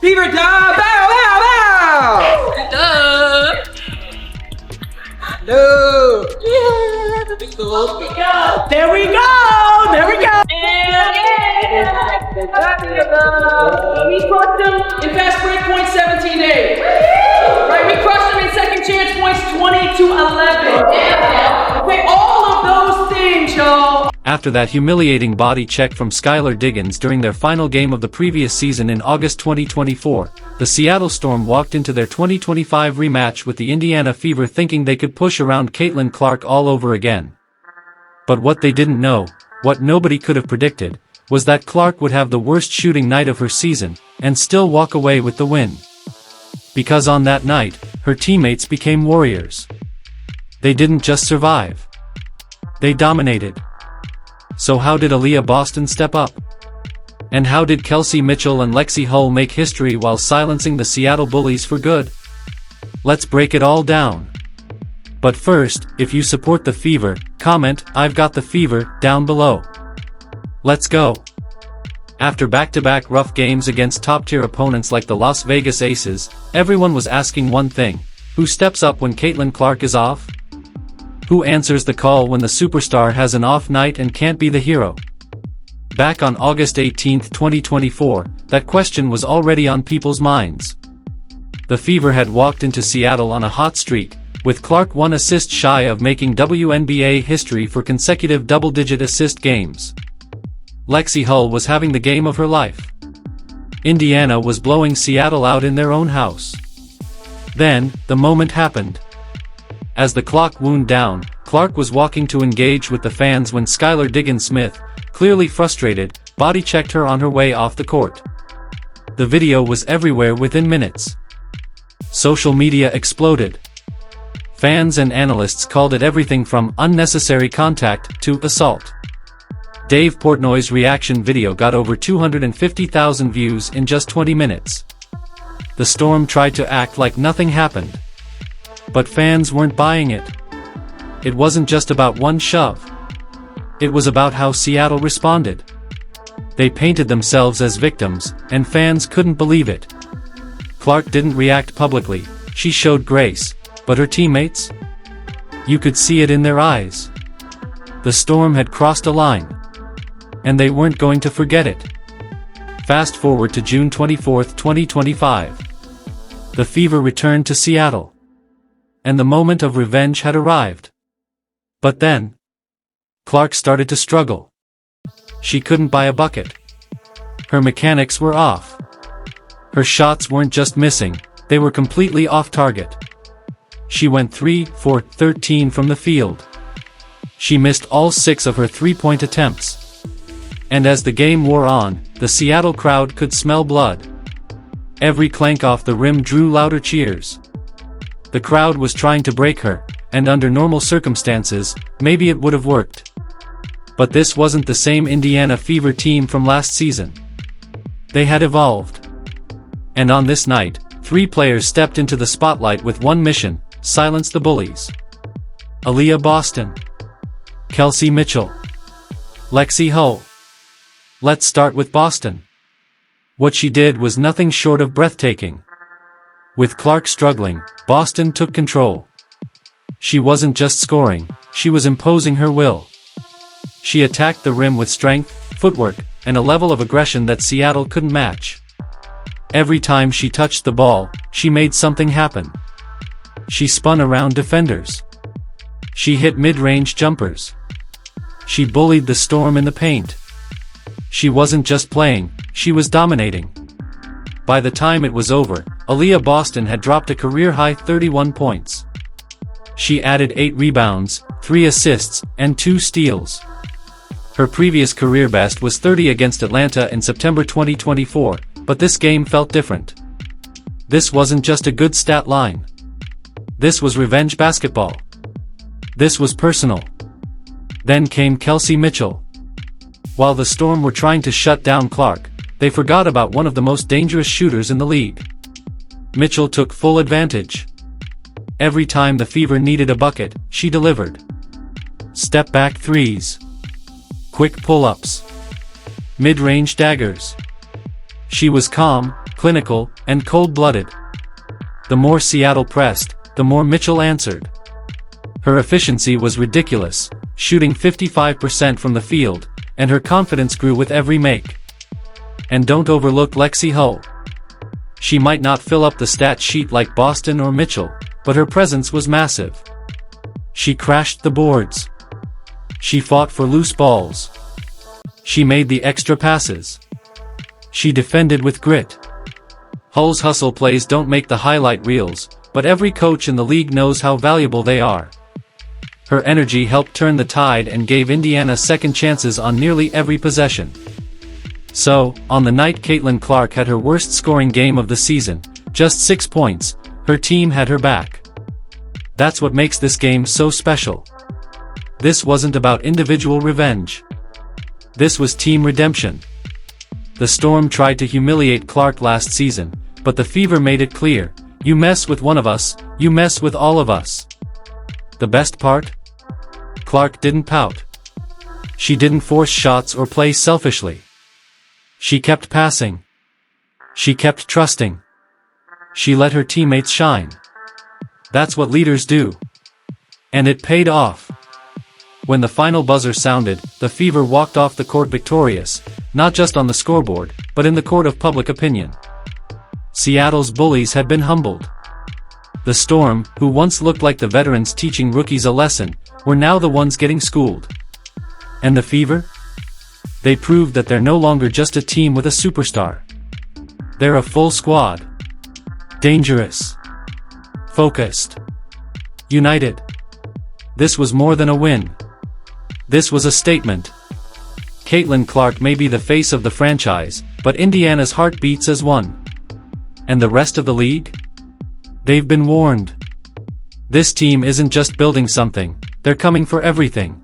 Fever time! Bow, bow, bow! Duh. No! There we go! There we go! We crushed them in fast break points 17-8. Right, we crushed them in second chance points 20-11. Okay, all of those things, y'all. After that humiliating body check from Skylar Diggins during their final game of the previous season in August 2024, the Seattle Storm walked into their 2025 rematch with the Indiana Fever thinking they could push around Caitlin Clark all over again. But what they didn't know, what nobody could have predicted, was that Clark would have the worst shooting night of her season, and still walk away with the win. Because on that night, her teammates became warriors. They didn't just survive. They dominated. So how did Aliyah Boston step up? And how did Kelsey Mitchell and Lexie Hull make history while silencing the Seattle Bullies for good? Let's break it all down. But first, if you support the Fever, comment, "I've got the Fever," down below. Let's go. After back-to-back rough games against top-tier opponents like the Las Vegas Aces, everyone was asking one thing: who steps up when Caitlin Clark is off? Who answers the call when the superstar has an off night and can't be the hero? Back on August 18, 2024, that question was already on people's minds. The Fever had walked into Seattle on a hot streak, with Clark one assist shy of making WNBA history for consecutive double-digit assist games. Lexie Hull was having the game of her life. Indiana was blowing Seattle out in their own house. Then, the moment happened. As the clock wound down, Clark was walking to engage with the fans when Skylar Diggins Smith, clearly frustrated, body-checked her on her way off the court. The video was everywhere within minutes. Social media exploded. Fans and analysts called it everything from unnecessary contact to assault. Dave Portnoy's reaction video got over 250,000 views in just 20 minutes. The Storm tried to act like nothing happened. But fans weren't buying it. It wasn't just about one shove. It was about how Seattle responded. They painted themselves as victims, and fans couldn't believe it. Clark didn't react publicly, she showed grace, but her teammates? You could see it in their eyes. The Storm had crossed a line. And they weren't going to forget it. Fast forward to June 24, 2025. The Fever returned to Seattle. And the moment of revenge had arrived. But then, Clark started to struggle. She couldn't buy a bucket. Her mechanics were off. Her shots weren't just missing, they were completely off target. She went 3 for 13 from the field. She missed all 6 of her three-point attempts. And as the game wore on, the Seattle crowd could smell blood. Every clank off the rim drew louder cheers. The crowd was trying to break her, and under normal circumstances, maybe it would have worked. But this wasn't the same Indiana Fever team from last season. They had evolved. And on this night, 3 players stepped into the spotlight with one mission: silence the bullies. Aliyah Boston, Kelsey Mitchell, Lexie Hull. Let's start with Boston. What she did was nothing short of breathtaking. With Clark struggling, Boston took control. She wasn't just scoring, she was imposing her will. She attacked the rim with strength, footwork, and a level of aggression that Seattle couldn't match. Every time she touched the ball, she made something happen. She spun around defenders. She hit mid-range jumpers. She bullied the Storm in the paint. She wasn't just playing, she was dominating. By the time it was over, Aliyah Boston had dropped a career-high 31 points. She added 8 rebounds, 3 assists, and 2 steals. Her previous career best was 30 against Atlanta in September 2024, but this game felt different. This wasn't just a good stat line. This was revenge basketball. This was personal. Then came Kelsey Mitchell. While the Storm were trying to shut down Clark, they forgot about one of the most dangerous shooters in the league. Mitchell took full advantage. Every time the Fever needed a bucket, she delivered. Step-back threes. Quick pull-ups. Mid-range daggers. She was calm, clinical, and cold-blooded. The more Seattle pressed, the more Mitchell answered. Her efficiency was ridiculous, shooting 55% from the field, and her confidence grew with every make. And don't overlook Lexie Hull. She might not fill up the stat sheet like Boston or Mitchell, but her presence was massive. She crashed the boards. She fought for loose balls. She made the extra passes. She defended with grit. Hull's hustle plays don't make the highlight reels, but every coach in the league knows how valuable they are. Her energy helped turn the tide and gave Indiana second chances on nearly every possession. So, on the night Caitlin Clark had her worst scoring game of the season, just 6 points, her team had her back. That's what makes this game so special. This wasn't about individual revenge. This was team redemption. The Storm tried to humiliate Clark last season, but the Fever made it clear, you mess with one of us, you mess with all of us. The best part? Clark didn't pout. She didn't force shots or play selfishly. She kept passing. She kept trusting. She let her teammates shine. That's what leaders do. And it paid off. When the final buzzer sounded, the Fever walked off the court victorious, not just on the scoreboard, but in the court of public opinion. Seattle's bullies had been humbled. The Storm, who once looked like the veterans teaching rookies a lesson, were now the ones getting schooled. And the Fever? They proved that they're no longer just a team with a superstar. They're a full squad. Dangerous. Focused. United. This was more than a win. This was a statement. Caitlin Clark may be the face of the franchise, but Indiana's heart beats as one. And the rest of the league? They've been warned. This team isn't just building something, they're coming for everything.